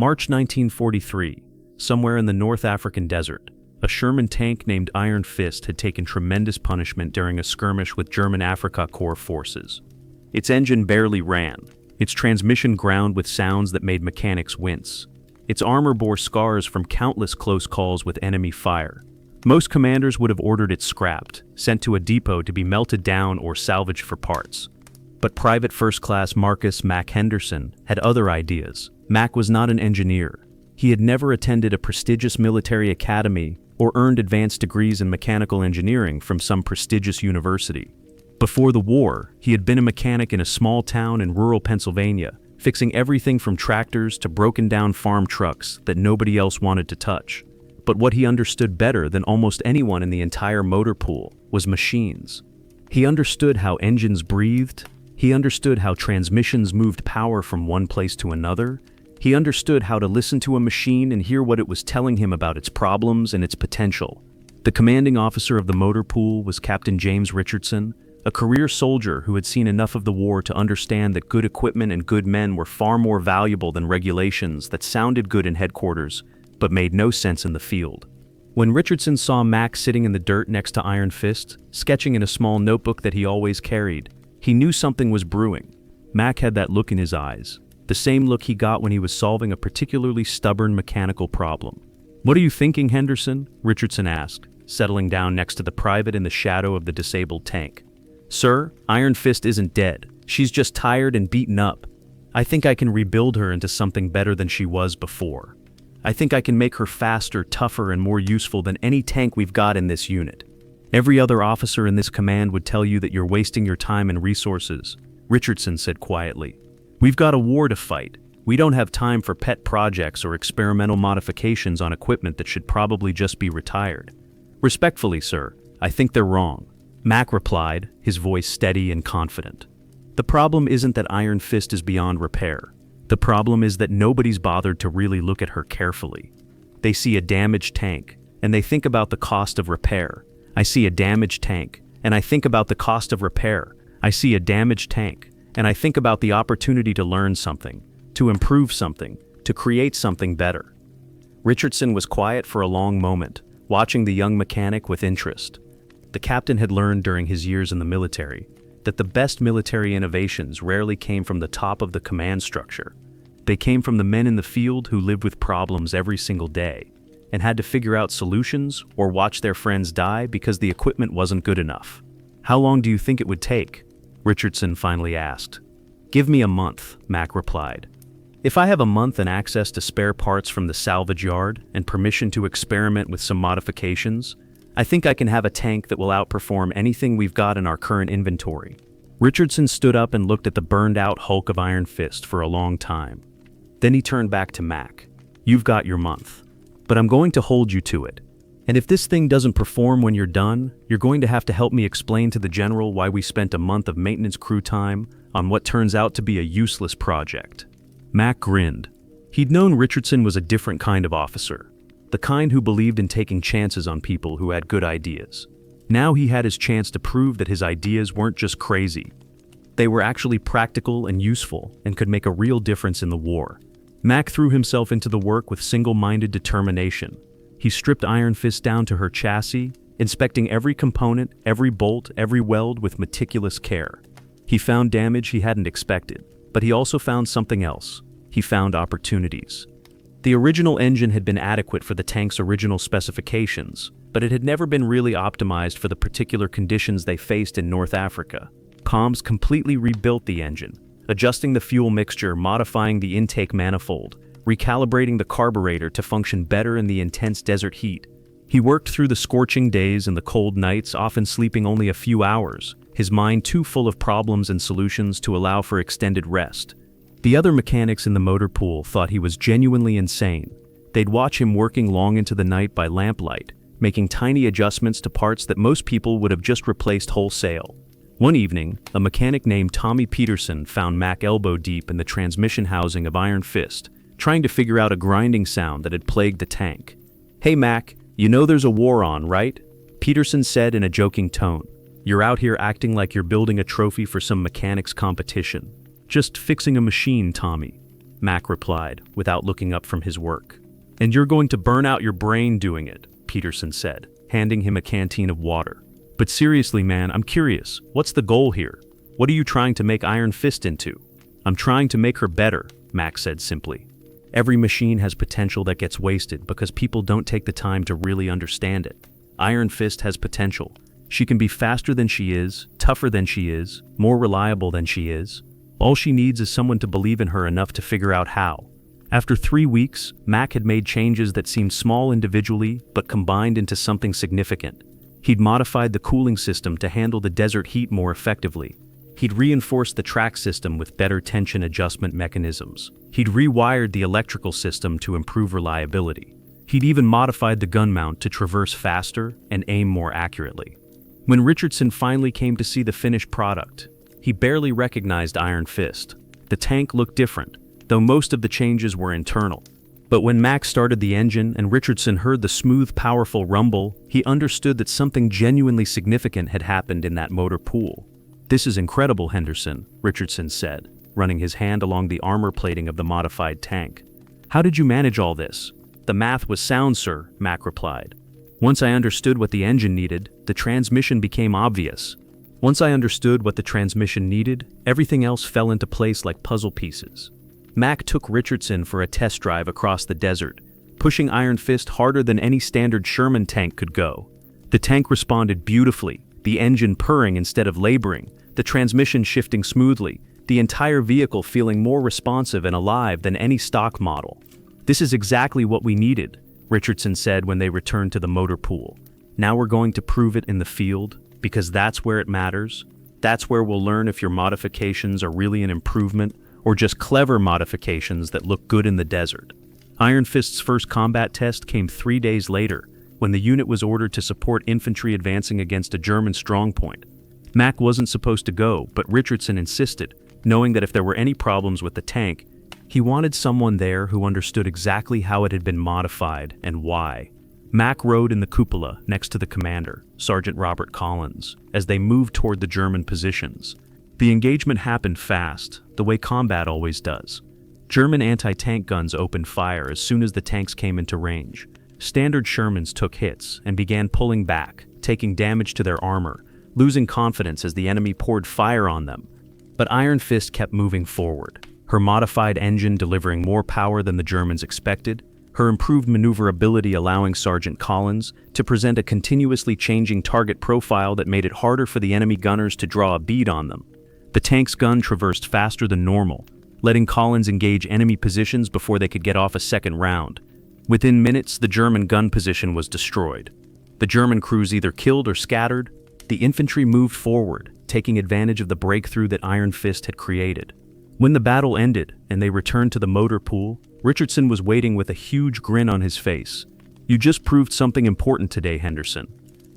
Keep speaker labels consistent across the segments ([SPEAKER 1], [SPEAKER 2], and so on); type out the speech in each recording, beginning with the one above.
[SPEAKER 1] March 1943, somewhere in the North African desert, a Sherman tank named Iron Fist had taken tremendous punishment during a skirmish with German Afrika Korps forces. Its engine barely ran, its transmission ground with sounds that made mechanics wince. Its armor bore scars from countless close calls with enemy fire. Most commanders would have ordered it scrapped, sent to a depot to be melted down or salvaged for parts. But Private First Class Marcus Mac Henderson had other ideas. Mac was not an engineer. He had never attended a prestigious military academy or earned advanced degrees in mechanical engineering from some prestigious university. Before the war, he had been a mechanic in a small town in rural Pennsylvania, fixing everything from tractors to broken-down farm trucks that nobody else wanted to touch. But what he understood better than almost anyone in the entire motor pool was machines. He understood how engines breathed. He understood how transmissions moved power from one place to another. He understood how to listen to a machine and hear what it was telling him about its problems and its potential. The commanding officer of the motor pool was Captain James Richardson, a career soldier who had seen enough of the war to understand that good equipment and good men were far more valuable than regulations that sounded good in headquarters but made no sense in the field. When Richardson saw Mac sitting in the dirt next to Iron Fist, sketching in a small notebook that he always carried, he knew something was brewing. Mac had that look in his eyes, the same look he got when he was solving a particularly stubborn mechanical problem. "What are you thinking, Henderson?" Richardson asked, settling down next to the private in the shadow of the disabled tank. "Sir, Iron Fist isn't dead. She's just tired and beaten up. I think I can rebuild her into something better than she was before. I think I can make her faster, tougher, and more useful than any tank we've got in this unit. Every other officer in this command would tell you that you're wasting your time and resources," Richardson said quietly. "We've got a war to fight. We don't have time for pet projects or experimental modifications on equipment that should probably just be retired. Respectfully, sir, I think they're wrong." Mac replied, his voice steady and confident. "The problem isn't that Iron Fist is beyond repair. The problem is that nobody's bothered to really look at her carefully. They see a damaged tank, and they think about the cost of repair. I see a damaged tank, and I think about the cost of repair. I see a damaged tank, and I think about the opportunity to learn something, to improve something, to create something better." Richardson was quiet for a long moment, watching the young mechanic with interest. The captain had learned during his years in the military that the best military innovations rarely came from the top of the command structure. They came from the men in the field who lived with problems every single day and had to figure out solutions or watch their friends die because the equipment wasn't good enough. "How long do you think it would take?" Richardson finally asked. "Give me a month," Mac replied. "If I have a month and access to spare parts from the salvage yard and permission to experiment with some modifications, I think I can have a tank that will outperform anything we've got in our current inventory." Richardson stood up and looked at the burned-out hulk of Iron Fist for a long time. Then he turned back to Mac. "You've got your month, but I'm going to hold you to it. And if this thing doesn't perform when you're done, you're going to have to help me explain to the general why we spent a month of maintenance crew time on what turns out to be a useless project." Mac grinned. He'd known Richardson was a different kind of officer, the kind who believed in taking chances on people who had good ideas. Now he had his chance to prove that his ideas weren't just crazy. They were actually practical and useful and could make a real difference in the war. Mac threw himself into the work with single-minded determination. He stripped Iron Fist down to her chassis, inspecting every component, every bolt, every weld with meticulous care. He found damage he hadn't expected, but he also found something else. He found opportunities. The original engine had been adequate for the tank's original specifications, but it had never been really optimized for the particular conditions they faced in North Africa. Combs completely rebuilt the engine, adjusting the fuel mixture, modifying the intake manifold, recalibrating the carburetor to function better in the intense desert heat. He worked through the scorching days and the cold nights, often sleeping only a few hours, his mind too full of problems and solutions to allow for extended rest. The other mechanics in the motor pool thought he was genuinely insane. They'd watch him working long into the night by lamplight, making tiny adjustments to parts that most people would have just replaced wholesale. One evening, a mechanic named Tommy Peterson found Mac elbow deep in the transmission housing of Iron Fist, trying to figure out a grinding sound that had plagued the tank. "Hey Mac, you know there's a war on, right?" Peterson said in a joking tone. "You're out here acting like you're building a trophy for some mechanics competition." "Just fixing a machine, Tommy." Mac replied, without looking up from his work. "And you're going to burn out your brain doing it," Peterson said, handing him a canteen of water. "But seriously, man, I'm curious. What's the goal here? What are you trying to make Iron Fist into?" "I'm trying to make her better," Mac said simply. "Every machine has potential that gets wasted because people don't take the time to really understand it. Iron Fist has potential. She can be faster than she is, tougher than she is, more reliable than she is. All she needs is someone to believe in her enough to figure out how." After 3 weeks, Mac had made changes that seemed small individually but combined into something significant. He'd modified the cooling system to handle the desert heat more effectively. He'd reinforced the track system with better tension adjustment mechanisms. He'd rewired the electrical system to improve reliability. He'd even modified the gun mount to traverse faster and aim more accurately. When Richardson finally came to see the finished product, he barely recognized Iron Fist. The tank looked different, though most of the changes were internal. But when Mac started the engine and Richardson heard the smooth, powerful rumble, he understood that something genuinely significant had happened in that motor pool. "This is incredible, Henderson," Richardson said, running his hand along the armor plating of the modified tank. "How did you manage all this?" "The math was sound, sir," Mac replied. "Once I understood what the engine needed, the transmission became obvious. Once I understood what the transmission needed, everything else fell into place like puzzle pieces." Mac took Richardson for a test drive across the desert, pushing Iron Fist harder than any standard Sherman tank could go. The tank responded beautifully, the engine purring instead of laboring, the transmission shifting smoothly, the entire vehicle feeling more responsive and alive than any stock model. "This is exactly what we needed," Richardson said when they returned to the motor pool. "Now we're going to prove it in the field, because that's where it matters. That's where we'll learn if your modifications are really an improvement or just clever modifications that look good in the desert." Iron Fist's first combat test came 3 days later, when the unit was ordered to support infantry advancing against a German strongpoint. Mac wasn't supposed to go, but Richardson insisted, knowing that if there were any problems with the tank, he wanted someone there who understood exactly how it had been modified and why. Mac rode in the cupola next to the commander, Sergeant Robert Collins, as they moved toward the German positions. The engagement happened fast, the way combat always does. German anti-tank guns opened fire as soon as the tanks came into range. Standard Shermans took hits and began pulling back, taking damage to their armor, losing confidence as the enemy poured fire on them. But Iron Fist kept moving forward, her modified engine delivering more power than the Germans expected, her improved maneuverability allowing Sergeant Collins to present a continuously changing target profile that made it harder for the enemy gunners to draw a bead on them. The tank's gun traversed faster than normal, letting Collins engage enemy positions before they could get off a second round. Within minutes, the German gun position was destroyed. The German crews either killed or scattered. The infantry moved forward, taking advantage of the breakthrough that Iron Fist had created. When the battle ended and they returned to the motor pool, Richardson was waiting with a huge grin on his face. "You just proved something important today, Henderson.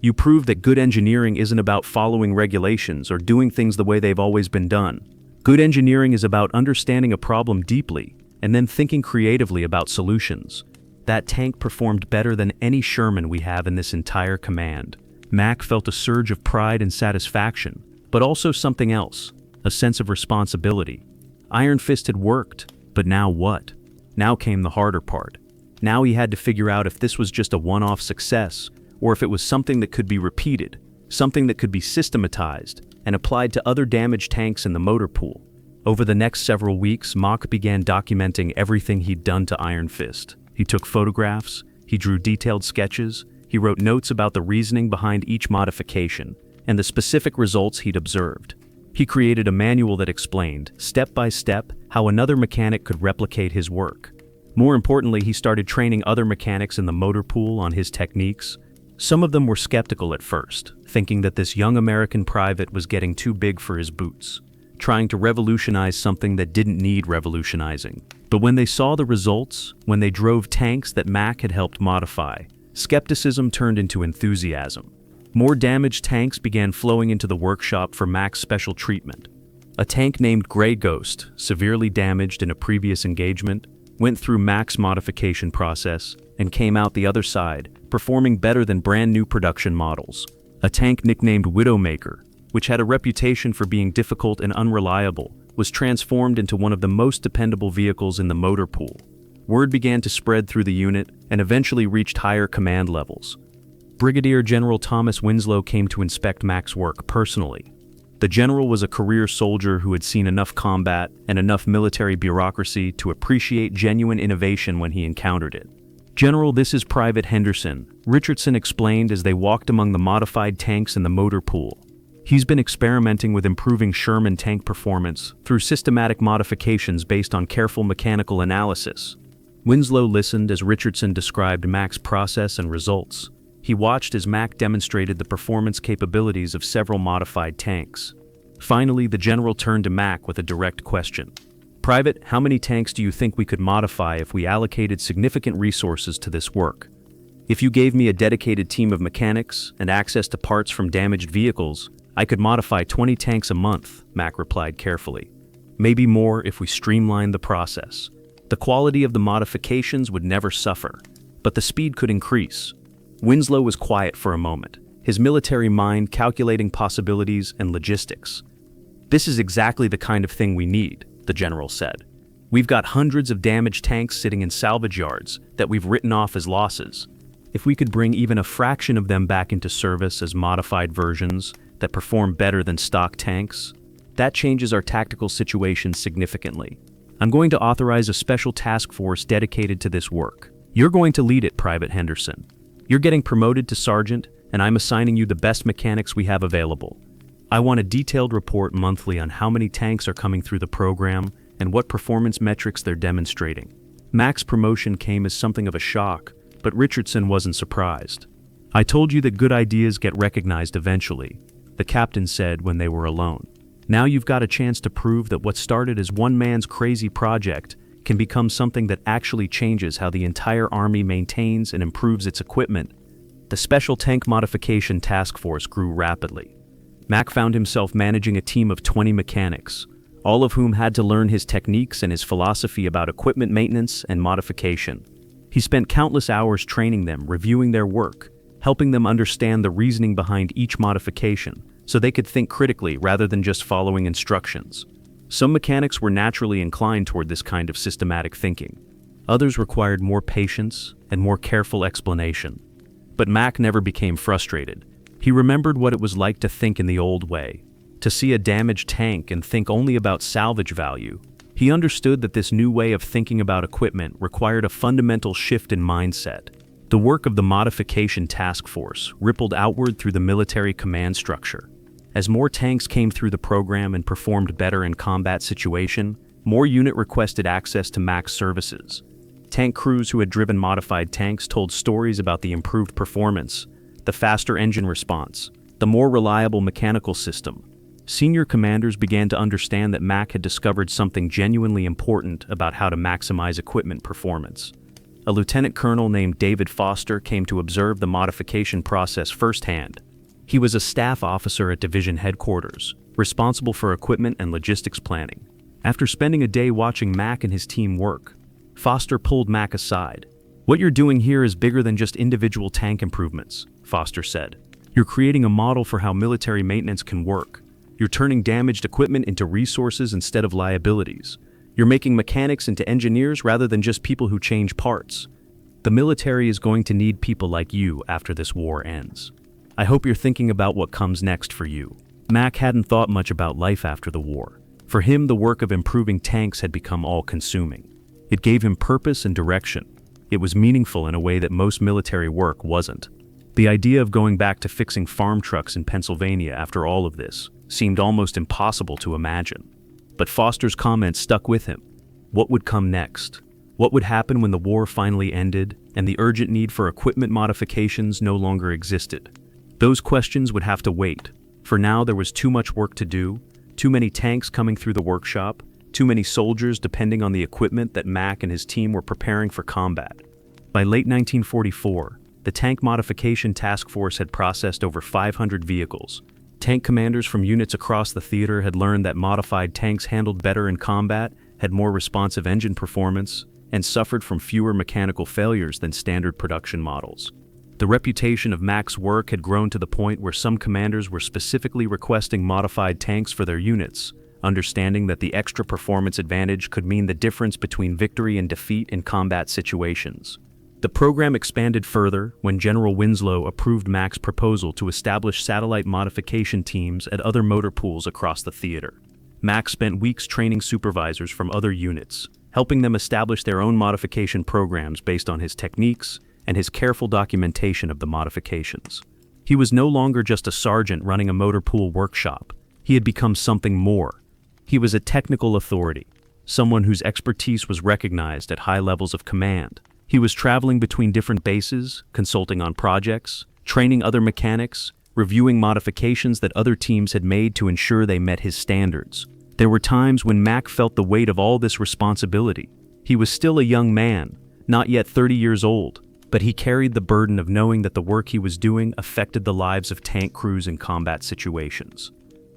[SPEAKER 1] You proved that good engineering isn't about following regulations or doing things the way they've always been done. Good engineering is about understanding a problem deeply and then thinking creatively about solutions. That tank performed better than any Sherman we have in this entire command." Mac felt a surge of pride and satisfaction, but also something else, a sense of responsibility. Iron Fist had worked, but now what? Now came the harder part. Now he had to figure out if this was just a one-off success, or if it was something that could be repeated, something that could be systematized and applied to other damaged tanks in the motor pool. Over the next several weeks, Mac began documenting everything he'd done to Iron Fist. He took photographs, he drew detailed sketches, he wrote notes about the reasoning behind each modification, and the specific results he'd observed. He created a manual that explained, step by step, how another mechanic could replicate his work. More importantly, he started training other mechanics in the motor pool on his techniques. Some of them were skeptical at first, thinking that this young American private was getting too big for his boots, trying to revolutionize something that didn't need revolutionizing. But when they saw the results, when they drove tanks that Mac had helped modify, skepticism turned into enthusiasm. More damaged tanks began flowing into the workshop for Mac's special treatment. A tank named Grey Ghost, severely damaged in a previous engagement, went through Mac's modification process and came out the other side, performing better than brand new production models. A tank nicknamed Widowmaker, which had a reputation for being difficult and unreliable, was transformed into one of the most dependable vehicles in the motor pool. Word began to spread through the unit and eventually reached higher command levels. Brigadier General Thomas Winslow came to inspect Mac's work personally. The general was a career soldier who had seen enough combat and enough military bureaucracy to appreciate genuine innovation when he encountered it. "General, this is Private Henderson," Richardson explained as they walked among the modified tanks in the motor pool. He's been experimenting with improving Sherman tank performance through systematic modifications based on careful mechanical analysis. Winslow listened as Richardson described Mac's process and results. He watched as Mac demonstrated the performance capabilities of several modified tanks. Finally, the general turned to Mac with a direct question. "Private, how many tanks do you think we could modify if we allocated significant resources to this work?" "If you gave me a dedicated team of mechanics and access to parts from damaged vehicles, I could modify 20 tanks a month," Mac replied carefully. "Maybe more if we streamlined the process. The quality of the modifications would never suffer, but the speed could increase." Winslow was quiet for a moment, his military mind calculating possibilities and logistics. "This is exactly the kind of thing we need," the general said. "We've got hundreds of damaged tanks sitting in salvage yards that we've written off as losses. If we could bring even a fraction of them back into service as modified versions that perform better than stock tanks, that changes our tactical situation significantly. I'm going to authorize a special task force dedicated to this work. You're going to lead it, Private Henderson. You're getting promoted to sergeant, and I'm assigning you the best mechanics we have available. I want a detailed report monthly on how many tanks are coming through the program and what performance metrics they're demonstrating." Mac's promotion came as something of a shock, but Richardson wasn't surprised. "I told you that good ideas get recognized eventually," the captain said when they were alone. "Now you've got a chance to prove that what started as one man's crazy project can become something that actually changes how the entire Army maintains and improves its equipment." The Special Tank Modification Task Force grew rapidly. Mac found himself managing a team of 20 mechanics, all of whom had to learn his techniques and his philosophy about equipment maintenance and modification. He spent countless hours training them, reviewing their work, helping them understand the reasoning behind each modification, so they could think critically rather than just following instructions. Some mechanics were naturally inclined toward this kind of systematic thinking. Others required more patience and more careful explanation. But Mac never became frustrated. He remembered what it was like to think in the old way, to see a damaged tank and think only about salvage value. He understood that this new way of thinking about equipment required a fundamental shift in mindset. The work of the Modification Task Force rippled outward through the military command structure. As more tanks came through the program and performed better in combat situation, more unit requested access to Mac's services. Tank crews who had driven modified tanks told stories about the improved performance, the faster engine response, the more reliable mechanical system. Senior commanders began to understand that Mac had discovered something genuinely important about how to maximize equipment performance. A lieutenant colonel named David Foster came to observe the modification process firsthand. He was a staff officer at division headquarters, responsible for equipment and logistics planning. After spending a day watching Mac and his team work, Foster pulled Mac aside. "What you're doing here is bigger than just individual tank improvements," Foster said. "You're creating a model for how military maintenance can work. You're turning damaged equipment into resources instead of liabilities. You're making mechanics into engineers rather than just people who change parts. The military is going to need people like you after this war ends. I hope you're thinking about what comes next for you." Mac hadn't thought much about life after the war. For him, the work of improving tanks had become all-consuming. It gave him purpose and direction. It was meaningful in a way that most military work wasn't. The idea of going back to fixing farm trucks in Pennsylvania after all of this seemed almost impossible to imagine. But Foster's comments stuck with him. What would come next? What would happen when the war finally ended and the urgent need for equipment modifications no longer existed? Those questions would have to wait. For now, there was too much work to do, too many tanks coming through the workshop, too many soldiers depending on the equipment that Mac and his team were preparing for combat. By late 1944, the Tank Modification Task Force had processed over 500 vehicles. Tank commanders from units across the theater had learned that modified tanks handled better in combat, had more responsive engine performance, and suffered from fewer mechanical failures than standard production models. The reputation of Mac's work had grown to the point where some commanders were specifically requesting modified tanks for their units, understanding that the extra performance advantage could mean the difference between victory and defeat in combat situations. The program expanded further when General Winslow approved Mac's proposal to establish satellite modification teams at other motor pools across the theater. Mac spent weeks training supervisors from other units, helping them establish their own modification programs based on his techniques and his careful documentation of the modifications. He was no longer just a sergeant running a motor pool workshop. He had become something more. He was a technical authority, someone whose expertise was recognized at high levels of command. He was traveling between different bases, consulting on projects, training other mechanics, reviewing modifications that other teams had made to ensure they met his standards. There were times when Mac felt the weight of all this responsibility. He was still a young man, not yet 30 years old, but he carried the burden of knowing that the work he was doing affected the lives of tank crews in combat situations.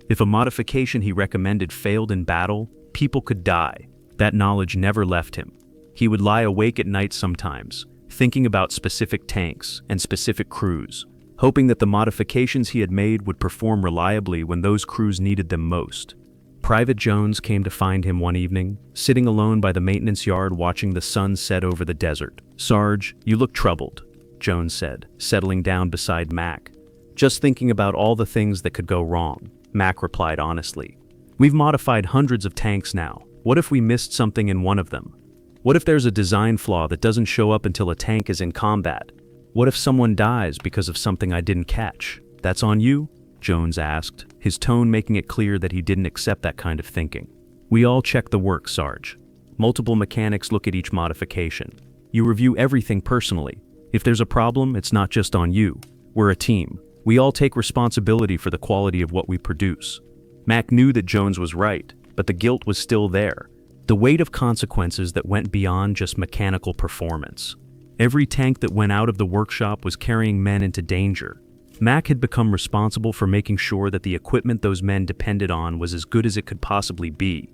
[SPEAKER 1] If a modification he recommended failed in battle, people could die. That knowledge never left him. He would lie awake at night sometimes, thinking about specific tanks and specific crews, hoping that the modifications he had made would perform reliably when those crews needed them most. Private Jones came to find him one evening, sitting alone by the maintenance yard watching the sun set over the desert. "Sarge, you look troubled," Jones said, settling down beside Mac. "Just thinking about all the things that could go wrong," Mac replied honestly. "We've modified hundreds of tanks now. What if we missed something in one of them? What if there's a design flaw that doesn't show up until a tank is in combat? What if someone dies because of something I didn't catch? That's on you?" Jones asked, his tone making it clear that he didn't accept that kind of thinking. "We all check the work, Sarge. Multiple mechanics look at each modification. You review everything personally. If there's a problem, it's not just on you. We're a team. We all take responsibility for the quality of what we produce." Mac knew that Jones was right, but the guilt was still there. The weight of consequences that went beyond just mechanical performance. Every tank that went out of the workshop was carrying men into danger. Mac had become responsible for making sure that the equipment those men depended on was as good as it could possibly be.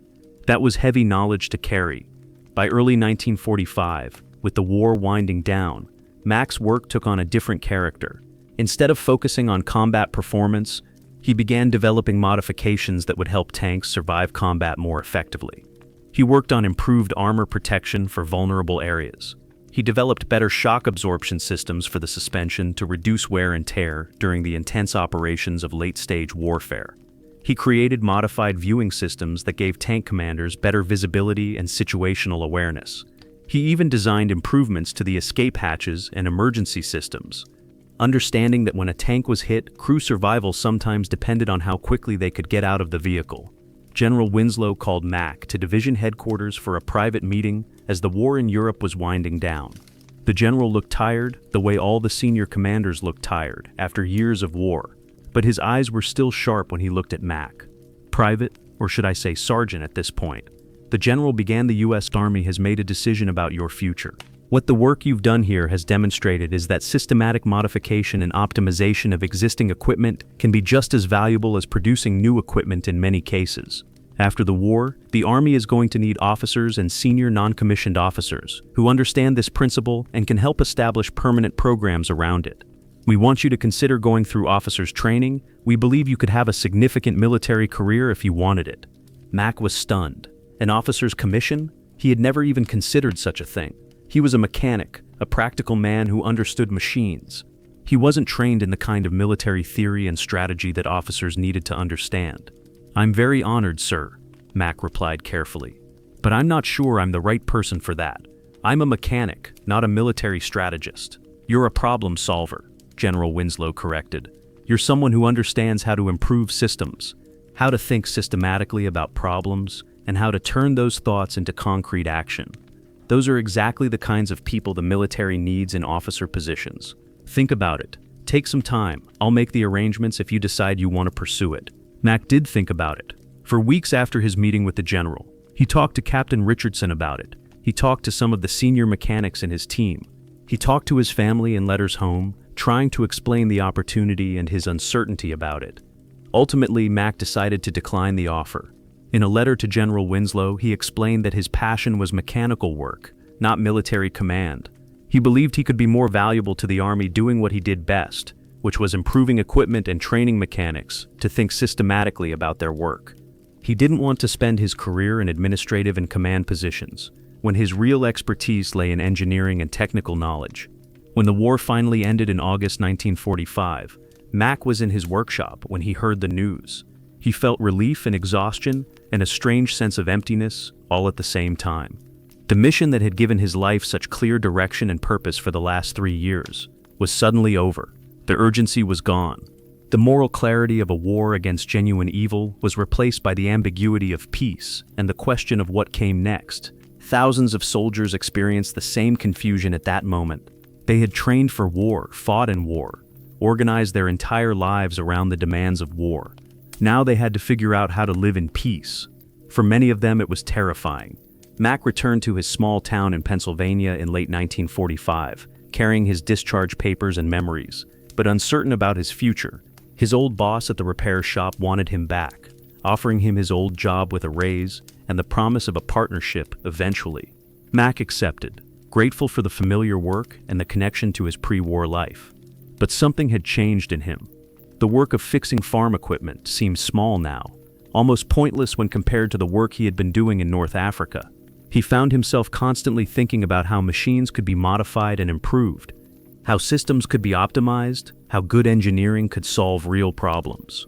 [SPEAKER 1] That was heavy knowledge to carry. By early 1945, with the war winding down, Mac's work took on a different character. Instead of focusing on combat performance, he began developing modifications that would help tanks survive combat more effectively. He worked on improved armor protection for vulnerable areas. He developed better shock absorption systems for the suspension to reduce wear and tear during the intense operations of late-stage warfare. He created modified viewing systems that gave tank commanders better visibility and situational awareness. He even designed improvements to the escape hatches and emergency systems. Understanding that when a tank was hit, crew survival sometimes depended on how quickly they could get out of the vehicle. General Winslow called Mac to division headquarters for a private meeting as the war in Europe was winding down. The general looked tired, the way all the senior commanders looked tired after years of war, but his eyes were still sharp when he looked at Mac. "Private, or should I say sergeant at this point, the general began. The U.S. Army has made a decision about your future. What the work you've done here has demonstrated is that systematic modification and optimization of existing equipment can be just as valuable as producing new equipment in many cases. After the war, the Army is going to need officers and senior non-commissioned officers who understand this principle and can help establish permanent programs around it. We want you to consider going through officers' training. We believe you could have a significant military career if you wanted it." Mac was stunned. An officer's commission? He had never even considered such a thing. He was a mechanic, a practical man who understood machines. He wasn't trained in the kind of military theory and strategy that officers needed to understand. "I'm very honored, sir," Mac replied carefully. "But I'm not sure I'm the right person for that. I'm a mechanic, not a military strategist." "You're a problem solver," General Winslow corrected. "You're someone who understands how to improve systems, how to think systematically about problems, and how to turn those thoughts into concrete action. Those are exactly the kinds of people the military needs in officer positions. Think about it. Take some time. I'll make the arrangements if you decide you want to pursue it." Mac did think about it. For weeks after his meeting with the general, he talked to Captain Richardson about it. He talked to some of the senior mechanics in his team. He talked to his family in letters home, trying to explain the opportunity and his uncertainty about it. Ultimately, Mac decided to decline the offer. In a letter to General Winslow, he explained that his passion was mechanical work, not military command. He believed he could be more valuable to the Army doing what he did best, which was improving equipment and training mechanics to think systematically about their work. He didn't want to spend his career in administrative and command positions, when his real expertise lay in engineering and technical knowledge. When the war finally ended in August 1945, Mac was in his workshop when he heard the news. He felt relief and exhaustion and a strange sense of emptiness all at the same time. The mission that had given his life such clear direction and purpose for the last 3 years was suddenly over. The urgency was gone. The moral clarity of a war against genuine evil was replaced by the ambiguity of peace and the question of what came next. Thousands of soldiers experienced the same confusion at that moment. They had trained for war, fought in war, organized their entire lives around the demands of war. Now they had to figure out how to live in peace. For many of them, it was terrifying. Mac returned to his small town in Pennsylvania in late 1945, carrying his discharge papers and memories, but uncertain about his future. His old boss at the repair shop wanted him back, offering him his old job with a raise and the promise of a partnership eventually. Mac accepted, grateful for the familiar work and the connection to his pre-war life. But something had changed in him. The work of fixing farm equipment seemed small now, almost pointless when compared to the work he had been doing in North Africa. He found himself constantly thinking about how machines could be modified and improved, how systems could be optimized, how good engineering could solve real problems.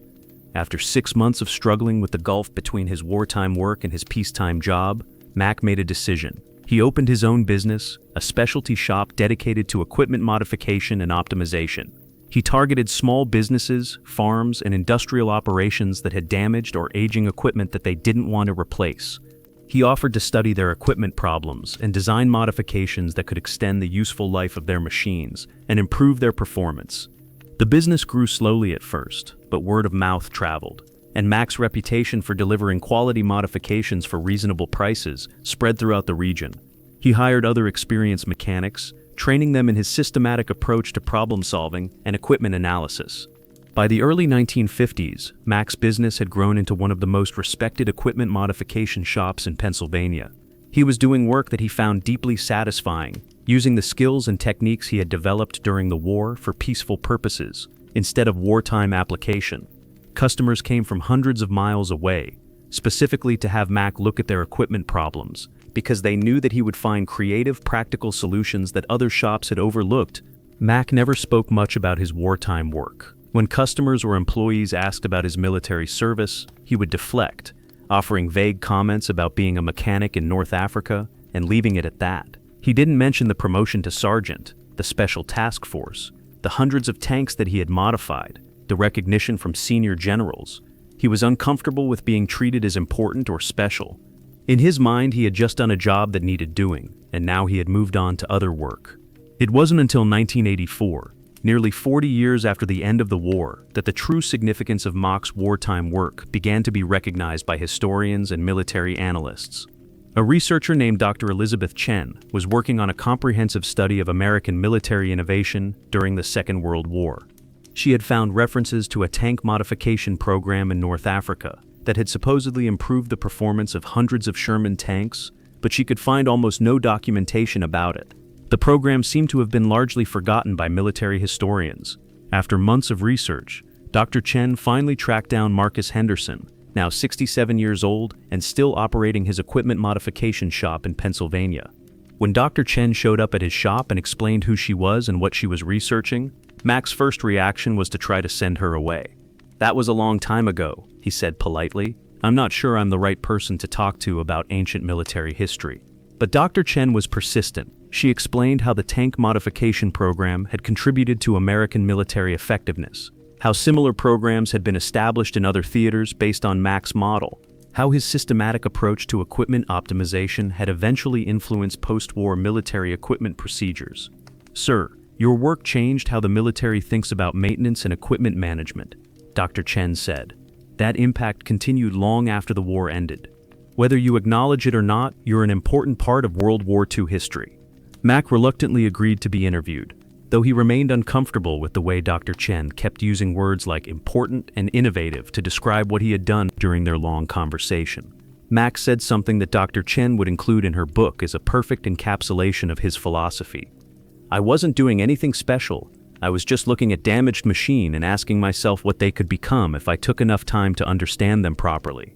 [SPEAKER 1] After 6 months of struggling with the gulf between his wartime work and his peacetime job, Mac made a decision. He opened his own business, a specialty shop dedicated to equipment modification and optimization. He targeted small businesses, farms, and industrial operations that had damaged or aging equipment that they didn't want to replace. He offered to study their equipment problems and design modifications that could extend the useful life of their machines and improve their performance. The business grew slowly at first, but word of mouth traveled, and Mac's reputation for delivering quality modifications for reasonable prices spread throughout the region. He hired other experienced mechanics, training them in his systematic approach to problem solving and equipment analysis. By the early 1950s, Mac's business had grown into one of the most respected equipment modification shops in Pennsylvania. He was doing work that he found deeply satisfying, using the skills and techniques he had developed during the war for peaceful purposes, instead of wartime application. Customers came from hundreds of miles away, specifically to have Mac look at their equipment problems, because they knew that he would find creative, practical solutions that other shops had overlooked. Mac never spoke much about his wartime work. When customers or employees asked about his military service, he would deflect, offering vague comments about being a mechanic in North Africa and leaving it at that. He didn't mention the promotion to sergeant, the special task force, the hundreds of tanks that he had modified, the recognition from senior generals. He was uncomfortable with being treated as important or special. In his mind, he had just done a job that needed doing, and now he had moved on to other work. It wasn't until 1984, nearly 40 years after the end of the war, that the true significance of Mac's wartime work began to be recognized by historians and military analysts. A researcher named Dr. Elizabeth Chen was working on a comprehensive study of American military innovation during the Second World War. She had found references to a tank modification program in North Africa that had supposedly improved the performance of hundreds of Sherman tanks, but she could find almost no documentation about it. The program seemed to have been largely forgotten by military historians. After months of research, Dr. Chen finally tracked down Marcus Henderson, now 67 years old and still operating his equipment modification shop in Pennsylvania. When Dr. Chen showed up at his shop and explained who she was and what she was researching, Mac's first reaction was to try to send her away. "That was a long time ago," he said politely. "I'm not sure I'm the right person to talk to about ancient military history." But Dr. Chen was persistent. She explained how the tank modification program had contributed to American military effectiveness, how similar programs had been established in other theaters based on Mac's model, how his systematic approach to equipment optimization had eventually influenced post-war military equipment procedures. "Sir, your work changed how the military thinks about maintenance and equipment management," Dr. Chen said. "That impact continued long after the war ended. Whether you acknowledge it or not, you're an important part of World War II history." Mac reluctantly agreed to be interviewed, though he remained uncomfortable with the way Dr. Chen kept using words like important and innovative to describe what he had done during their long conversation. Mac said something that Dr. Chen would include in her book as a perfect encapsulation of his philosophy. "I wasn't doing anything special. I was just looking at damaged machine and asking myself what they could become if I took enough time to understand them properly."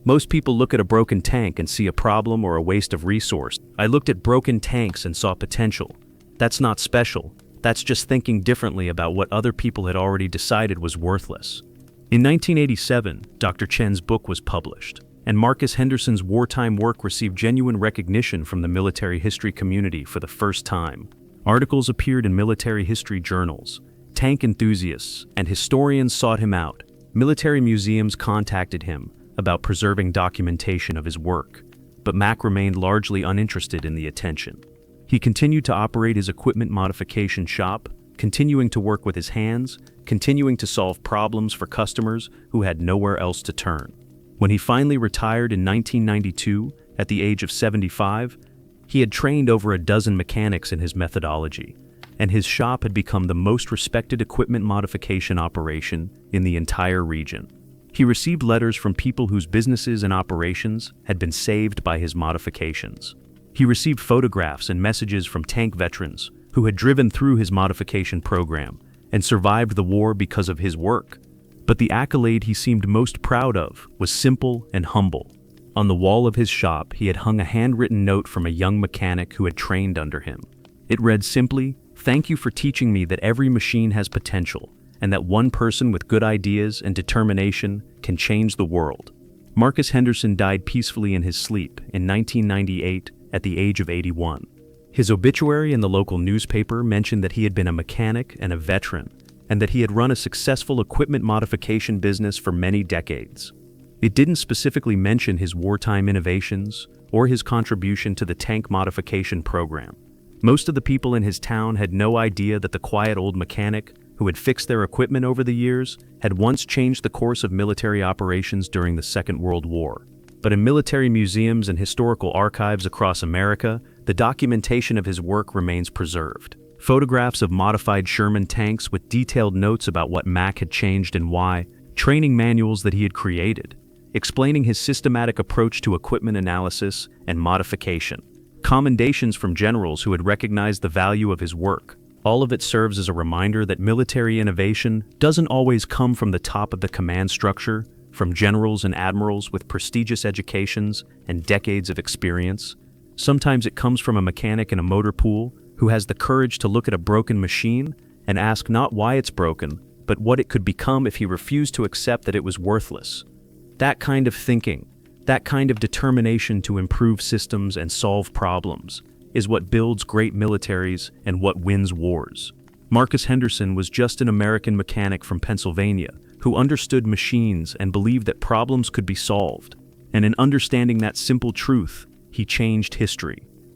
[SPEAKER 1] Most people look at a broken tank and see a problem or a waste of resource. I looked at broken tanks and saw potential. That's not special. That's just thinking differently about what other people had already decided was worthless. In 1987, Dr. Chen's book was published, and Marcus Henderson's wartime work received genuine recognition from the military history community for the first time. Articles appeared in military history journals. Tank enthusiasts and historians sought him out. Military museums contacted him about preserving documentation of his work, but Mack remained largely uninterested in the attention. He continued to operate his equipment modification shop, continuing to work with his hands, continuing to solve problems for customers who had nowhere else to turn. When he finally retired in 1992, at the age of 75, he had trained over a dozen mechanics in his methodology, and his shop had become the most respected equipment modification operation in the entire region. He received letters from people whose businesses and operations had been saved by his modifications. He received photographs and messages from tank veterans who had driven through his modification program and survived the war because of his work. But the accolade he seemed most proud of was simple and humble. On the wall of his shop, he had hung a handwritten note from a young mechanic who had trained under him. It read simply, "Thank you for teaching me that every machine has potential, and that one person with good ideas and determination can change the world." Marcus Henderson died peacefully in his sleep in 1998 at the age of 81. His obituary in the local newspaper mentioned that he had been a mechanic and a veteran, and that he had run a successful equipment modification business for many decades. It didn't specifically mention his wartime innovations or his contribution to the tank modification program. Most of the people in his town had no idea that the quiet old mechanic who had fixed their equipment over the years had once changed the course of military operations during the Second World War. But in military museums and historical archives across America, the documentation of his work remains preserved. Photographs of modified Sherman tanks with detailed notes about what Mack had changed and why, training manuals that he had created, explaining his systematic approach to equipment analysis and modification, commendations from generals who had recognized the value of his work. All of it serves as a reminder that military innovation doesn't always come from the top of the command structure, from generals and admirals with prestigious educations and decades of experience. Sometimes it comes from a mechanic in a motor pool who has the courage to look at a broken machine and ask not why it's broken, but what it could become if he refused to accept that it was worthless. That kind of thinking, that kind of determination to improve systems and solve problems, is what builds great militaries and what wins wars. Marcus Henderson was just an American mechanic from Pennsylvania who understood machines and believed that problems could be solved. And in understanding that simple truth, he changed history.